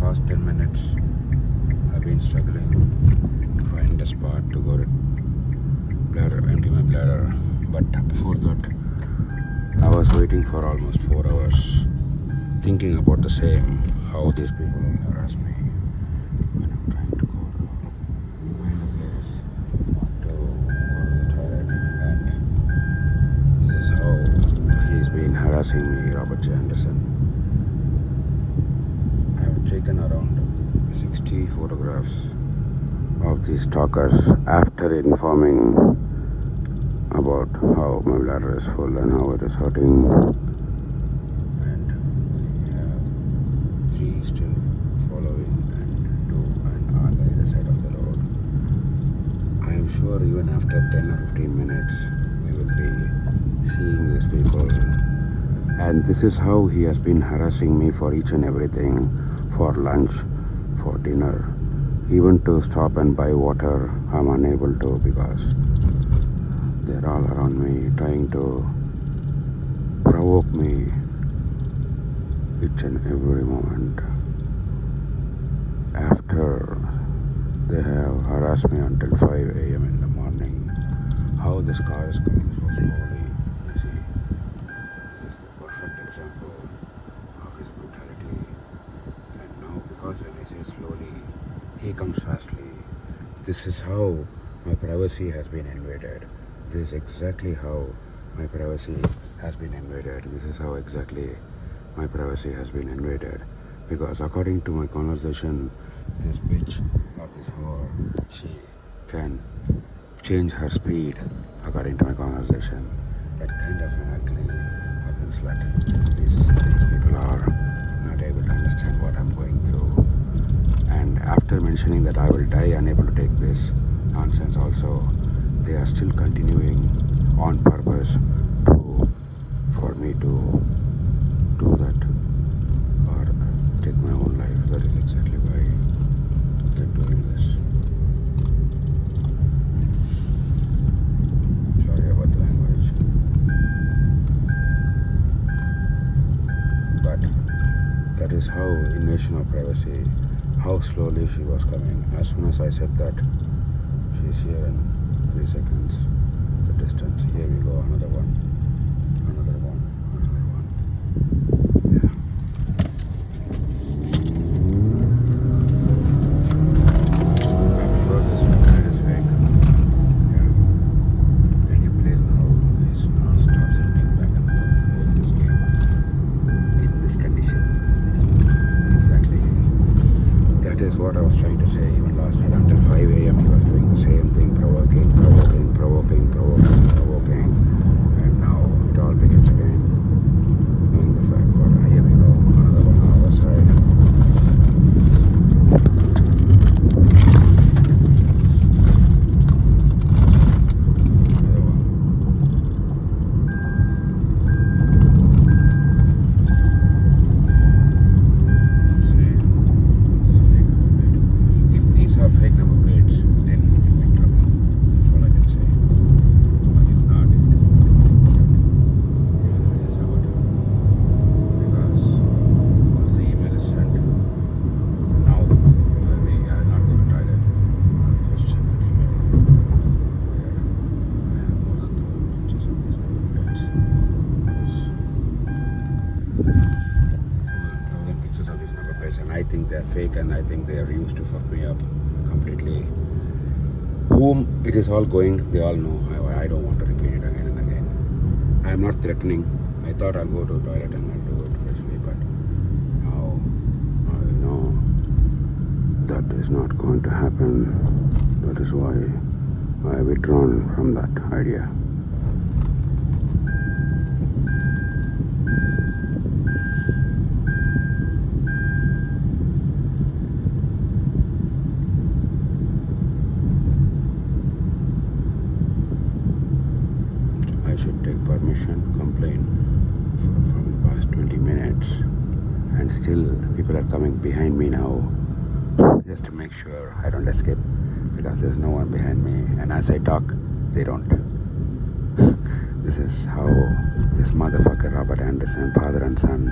past 10 minutes I've been struggling to find a spot to go to empty my bladder. But before that, I was waiting for almost 4 hours, thinking about the same, how these people will harass me when I'm trying to go to find a place to go to the toilet. And this is how he's been harassing me, Robert J. Anderson. I have taken around 60 photographs of these stalkers after informing about how my bladder is full and how it is hurting. And we have 3 still following and 2 and on the other side of the road. I am sure even after 10 or 15 minutes we will be seeing these people. And this is how he has been harassing me for each and everything, for lunch, for dinner, even to stop and buy water. I'm unable to because they're all around me trying to provoke me each and every moment. After they have harassed me until 5 a.m. in the morning, how this car is coming so slowly. You see, this is the perfect example of his brutality. And now, because when I say slowly, he comes fastly. This is how my privacy has been invaded. This is exactly how my privacy has been invaded. This is how exactly my privacy has been invaded. Because according to my conversation, this bitch or this whore, she can change her speed according to my conversation. That kind of an ugly fucking slut. These people are not able to understand what I'm going through. And after mentioning that I will die unable to take this nonsense also, they are still continuing on purpose for me to do that or take my own life. That is exactly why they're doing this. Sorry about the language. But that is how invasion of privacy, how slowly she was coming. As soon as I said that, she's here in 3 seconds. The distance. Here we go. Another one. Another one. Another one. Yeah. I'm sure this website is fake. Yeah. Can you believe how he's non-stop sending back and forth in this game? In this condition. Exactly. That is what I was trying to say even last night. Until 5 a.m. he was doing the same thing, provoking. And now it all begins again. Knowing the fact that here we go, another 1 hour side. Another one. See, if these are fake number plates, then he's in big trouble. That's all I can say. But if not, it is not. Yeah, it's not. Because once the email is sent, now I'm not going to toilet. I'll just check the email. Where I have more than 1,000 pictures of these number plates. More than 1,000 pictures of these number plates, and I think they're fake, and I think they are used to fuck me up completely. Whom it is all going, they all know. I don't want to repeat it again and again. I am not threatening. I thought I'll go to the toilet and I'll do it freshly, but now I know that is not going to happen. That is why I have withdrawn from that idea. I should take permission, complain from the past 20 minutes, and still people are coming behind me now just to make sure I don't escape, because there's no one behind me, and as I talk they don't. This is how this motherfucker Robert Anderson, father and son,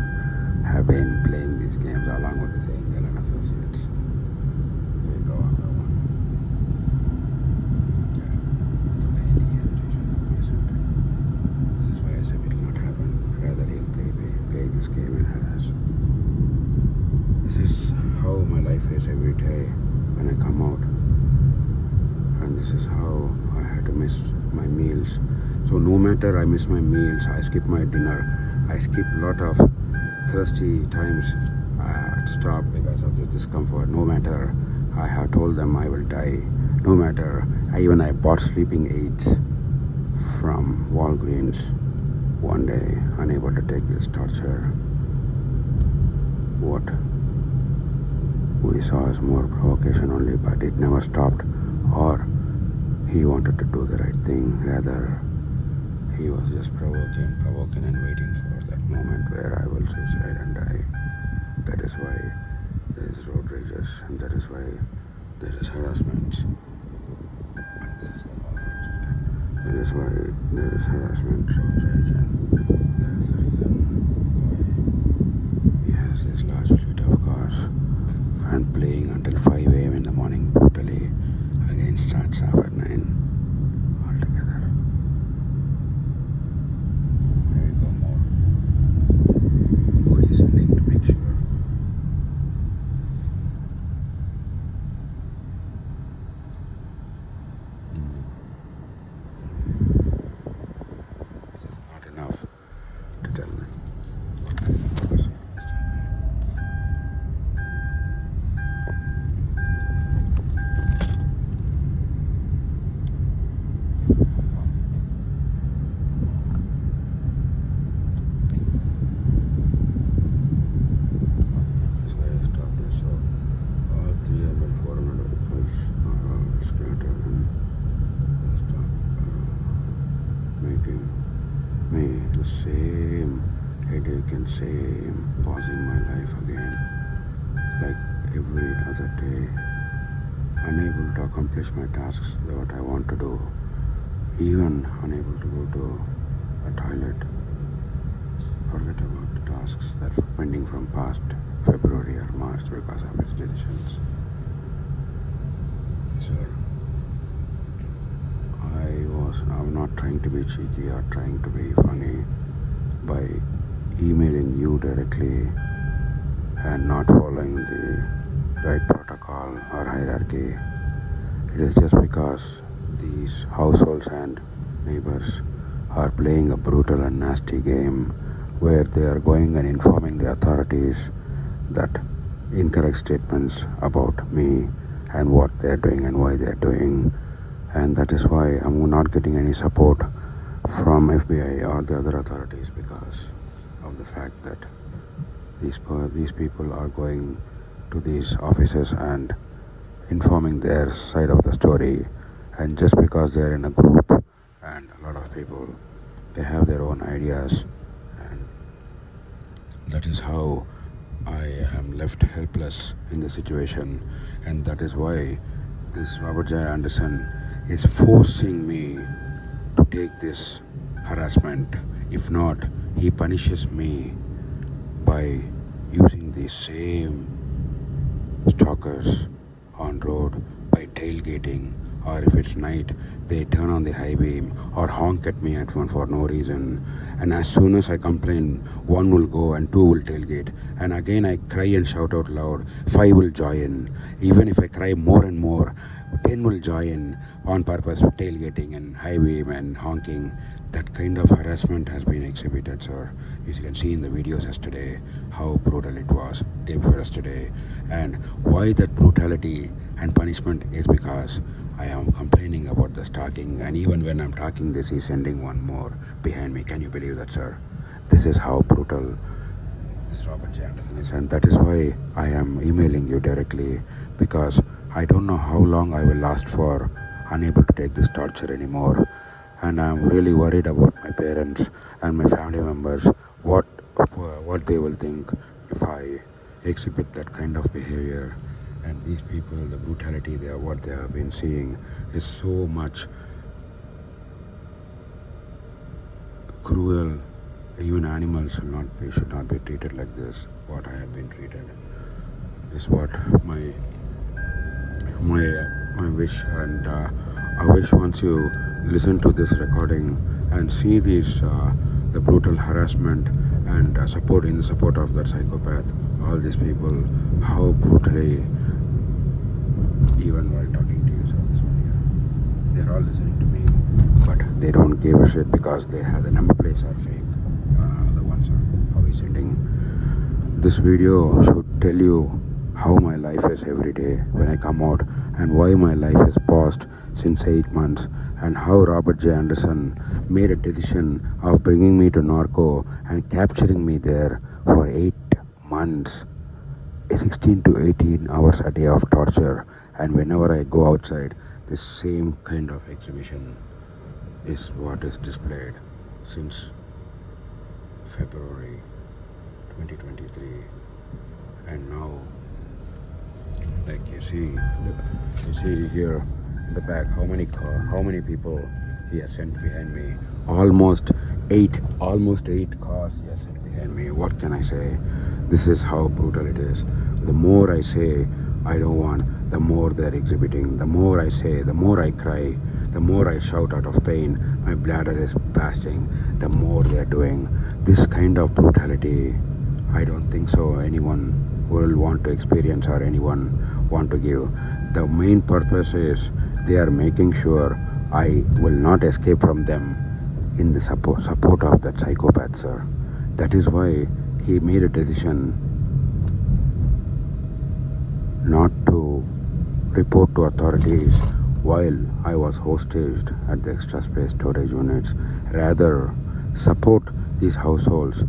have been playing these games along with his angel and associates. every day when I come out. And this is how I had to miss my meals. So no matter I miss my meals, I skip my dinner, I skip a lot of thirsty times to stop because of the discomfort. No matter I have told them I will die. No matter I bought sleeping aids from Walgreens one day, unable to take this torture. What we saw is more provocation only, but it never stopped. Or he wanted to do the right thing, rather he was just provoking and waiting for that moment where I will suicide and die. That is why there is road rages, and that is why there is harassment. That is why there is harassment, road rage, and that is the reason why he has this large fleet of cars and playing until 5 a.m. in the morning brutally. Again starts off at 9 altogether. There we go, more. What is sending to make sure. Me the same headache and same pausing my life again, like every other day, unable to accomplish my tasks that I want to do, even unable to go to a toilet. Forget about the tasks that were pending from past February or March because of its decisions. Sir, I'm not trying to be cheeky or trying to be funny by emailing you directly and not following the right protocol or hierarchy. It is just because these households and neighbors are playing a brutal and nasty game where they are going and informing the authorities that incorrect statements about me and what they are doing and why they are doing. And that is why I'm not getting any support from FBI or the other authorities because of the fact that these people are going to these offices and informing their side of the story, and just because they are in a group and a lot of people, they have their own ideas, and that is how I am left helpless in the situation. And that is why this Robert J. Anderson is forcing me to take this harassment. If not, he punishes me by using the same stalkers on road by tailgating, or if it's night, they turn on the high beam or honk at me for no reason. And as soon as I complain, one will go and two will tailgate. And again I cry and shout out loud, 5 will join. Even if I cry more and more, 10 will join on purpose, tailgating and high beam and honking. That kind of harassment has been exhibited, sir. As you can see in the videos yesterday, how brutal it was day before yesterday. And why that brutality and punishment is because I am complaining about the stalking, and even when I'm talking this, he's sending one more behind me. Can you believe that, sir? This is how brutal this Robert J. Anderson is, and that is why I am emailing you directly, because I don't know how long I will last for, unable to take this torture anymore. And I'm really worried about my parents and my family members, what they will think if I exhibit that kind of behavior. And these people, the brutality what they have been seeing is so much cruel. Even animals should not be treated like this. What I have been treated is what my wish. And I wish once you listen to this recording and see these the brutal harassment and support of that psychopath, all these people, how brutally even while talking to you. So this one here, they're all listening to me, but they don't give a shit because they have the number plates are fake. The ones are how he's sending. This video should tell you how my life is every day when I come out, and why my life is paused since 8 months, and how Robert J. Anderson made a decision of bringing me to Norco and capturing me there for 8 months, 16 to 18 hours a day of torture. And whenever I go outside, this same kind of exhibition is what is displayed since February 2023. And now, like you see here in the back, how many people he has sent behind me. Almost eight cars he has sent behind me. What can I say? This is how brutal it is. The more I say I don't want, the more they're exhibiting. The more I say, the more I cry, the more I shout out of pain, my bladder is bursting, the more they're doing. This kind of brutality, I don't think so anyone will want to experience or anyone want to give. The main purpose is they are making sure I will not escape from them in the support of that psychopath, sir. That is why he made a decision not to report to authorities while I was hostaged at the extra space storage units. Rather, support these households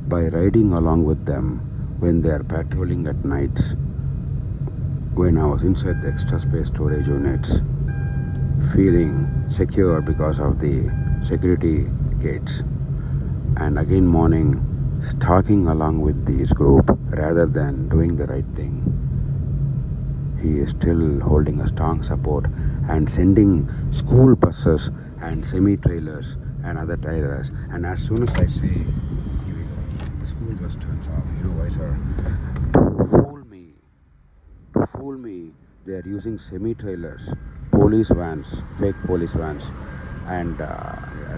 by riding along with them when they are patrolling at nights. When I was inside the extra space storage units, feeling secure because of the security gates, and again morning, stalking along with this group rather than doing the right thing. He is still holding a strong support and sending school buses and semi-trailers and other trailers. And as soon as I say, here we go, the school bus turns off. You know why, sir? To fool me, they are using semi-trailers, police vans, fake police vans, and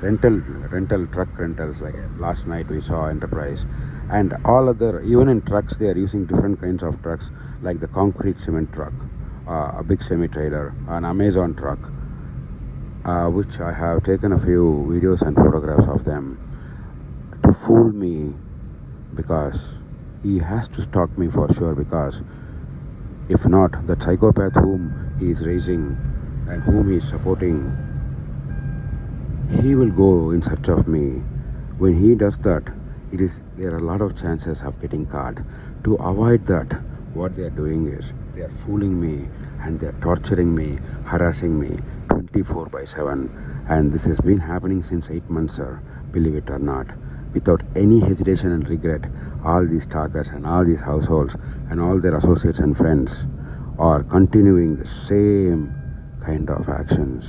rental truck rentals. Like last night we saw Enterprise, and all other, even in trucks they are using different kinds of trucks, like the concrete cement truck, a big semi-trailer, an Amazon truck, which I have taken a few videos and photographs of them, to fool me, because he has to stalk me for sure. Because if not, the psychopath whom he is raising and whom he is supporting, he will go in search of me. When he does that, there are a lot of chances of getting caught. To avoid that, what they are doing is they are fooling me and they are torturing me, harassing me 24/7. And this has been happening since 8 months, sir, believe it or not. Without any hesitation and regret, all these stalkers and all these households and all their associates and friends are continuing the same kind of actions.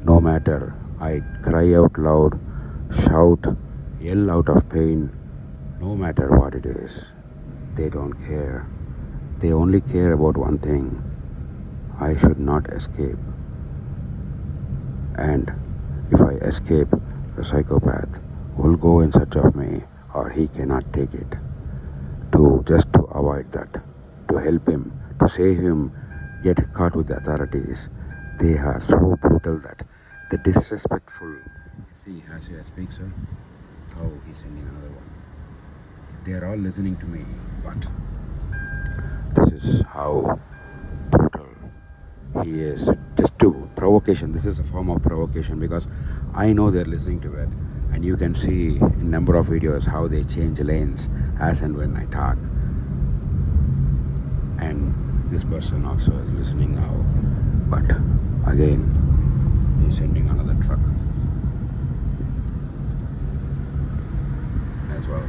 No matter I cry out loud, shout, yell out of pain, no matter what it is, they don't care. They only care about one thing: I should not escape. And if I escape, the psychopath will go in search of me, or he cannot take it. Just to avoid that, to help him, to save him, get caught with the authorities. They are so brutal that the disrespectful. See, as I speak, sir, how he's sending another one. They are all listening to me, but this is how brutal he is. Just to provocation. This is a form of provocation, because I know they're listening to it, and you can see in number of videos how they change lanes as and when I talk. And this person also is listening now, but again he's sending another truck as well.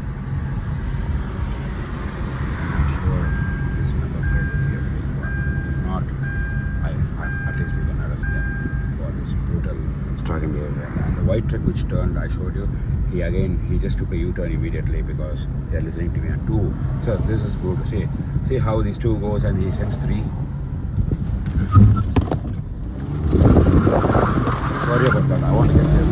And I'm sure this number plate will be a fake one. If not, at least we can arrest them for this brutal stalking behavior. And the white truck which turned, I showed you, he just took a U-turn immediately because they are listening to me. And two, so this is good. See how these two goes, and he sends three. Sorry about that, I want to get there.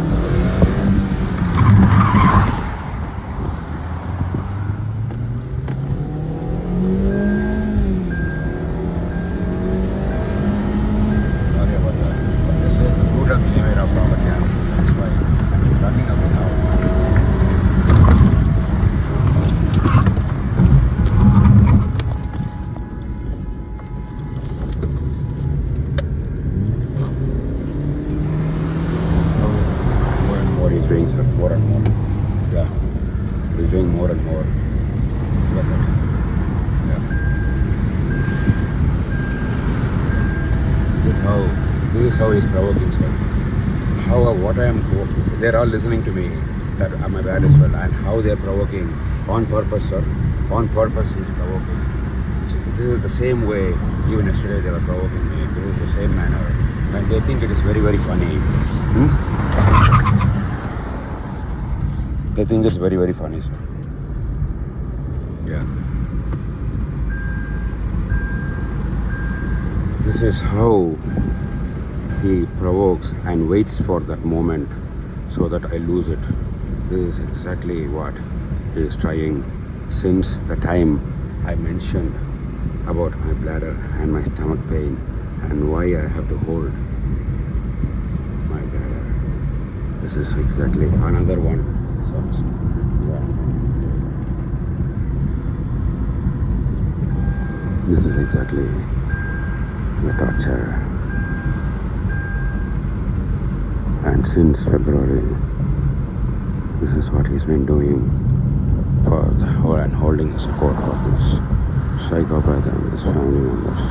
is how he's provoking, sir. They're all listening to me that I'm a bad as well, and how they're provoking on purpose, sir. On purpose, he's provoking. This is the same way. Even yesterday they were provoking me. This is the same manner, and they think it is very, very funny. They think it's very, very funny, sir. Yeah. This is how he provokes and waits for that moment so that I lose it. This is exactly what he is trying since the time I mentioned about my bladder and my stomach pain and why I have to hold my bladder. This is exactly another one. So, yeah. This is exactly the torture. And since February, this is what he's been doing for the whole and holding the support for this psychopath and his family members.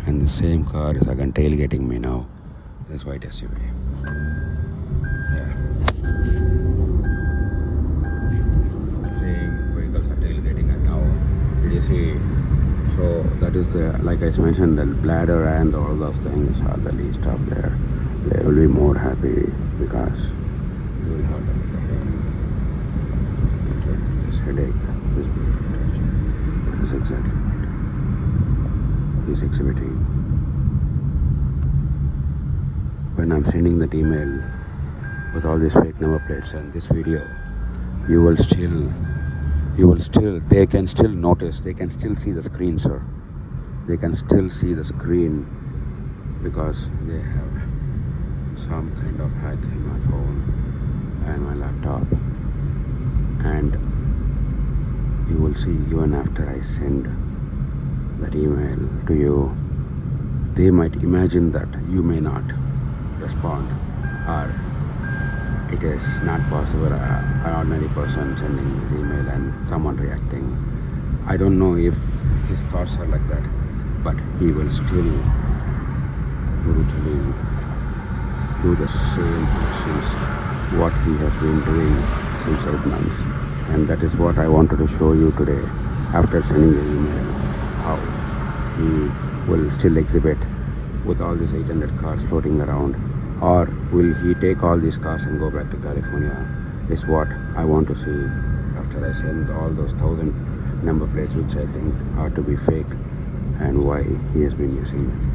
And the same car is again tailgating me now. This white SUV. Yeah. Same vehicles are tailgating and now did you see? So that is the, like I mentioned, the bladder and all those things are the least of there. They will be more happy because you will have this headache, this tension. That is exactly what he's exhibiting. When I'm sending that email with all these fake number plates and this video, they can still notice, they can still see the screen, sir. They can still see the screen because they have some kind of hack in my phone and my laptop. And you will see even after I send that email to you, they might imagine that you may not respond, or it is not possible an ordinary person sending his email and someone reacting. I don't know if his thoughts are like that, but he will still brutally do the same actions what he has been doing since 8 months. And that is what I wanted to show you today after sending the email, how he will still exhibit with all these 800 cars floating around, or will he take all these cars and go back to California, is what I want to see after I send all those 1,000 number plates which I think are to be fake, and why he has been using them.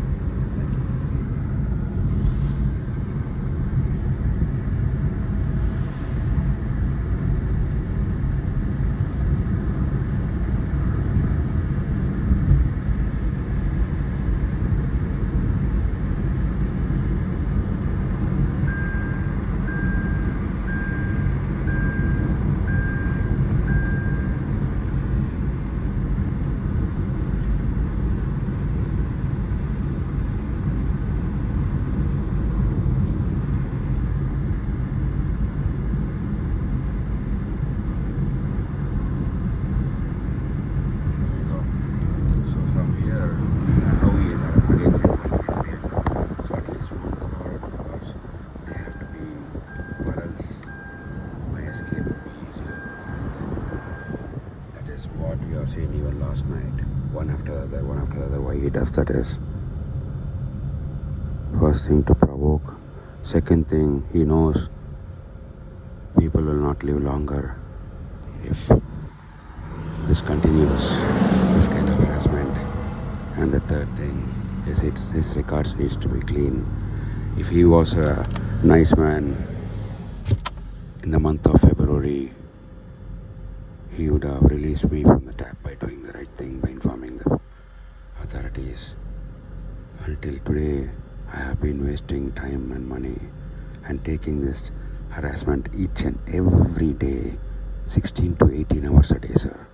Even last night, one after the other. Why he does that is, first thing, to provoke. Second thing, he knows people will not live longer if this continues, this kind of harassment. And the third thing is his records needs to be clean. If he was a nice man in the month of February, he would have released me from the tap by doing the right thing, by informing the authorities. Until today, I have been wasting time and money and taking this harassment each and every day, 16 to 18 hours a day, sir.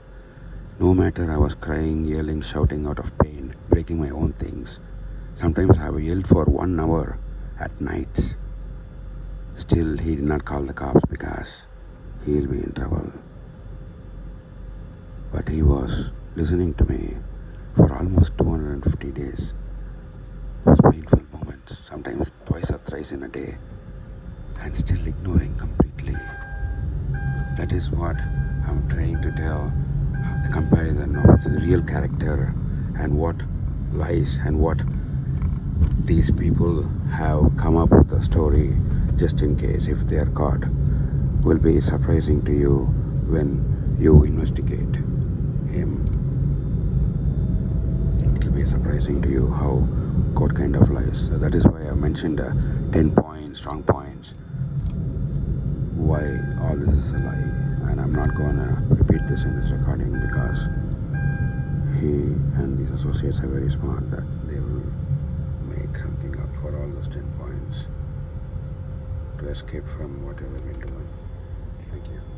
No matter I was crying, yelling, shouting out of pain, breaking my own things. Sometimes I have yelled for 1 hour at nights. Still, he did not call the cops because he will be in trouble. But he was listening to me for almost 250 days. Those painful moments, sometimes twice or thrice in a day, and still ignoring completely. That is what I'm trying to tell, the comparison of the real character and what lies and what these people have come up with a story just in case if they are caught will be surprising to you when you investigate him. It will be surprising to you how what kind of lies. So that is why I mentioned 10 points, strong points, why all this is a lie. And I'm not going to repeat this in this recording because he and these associates are very smart that they will make something up for all those 10 points to escape from whatever we're doing. Thank you.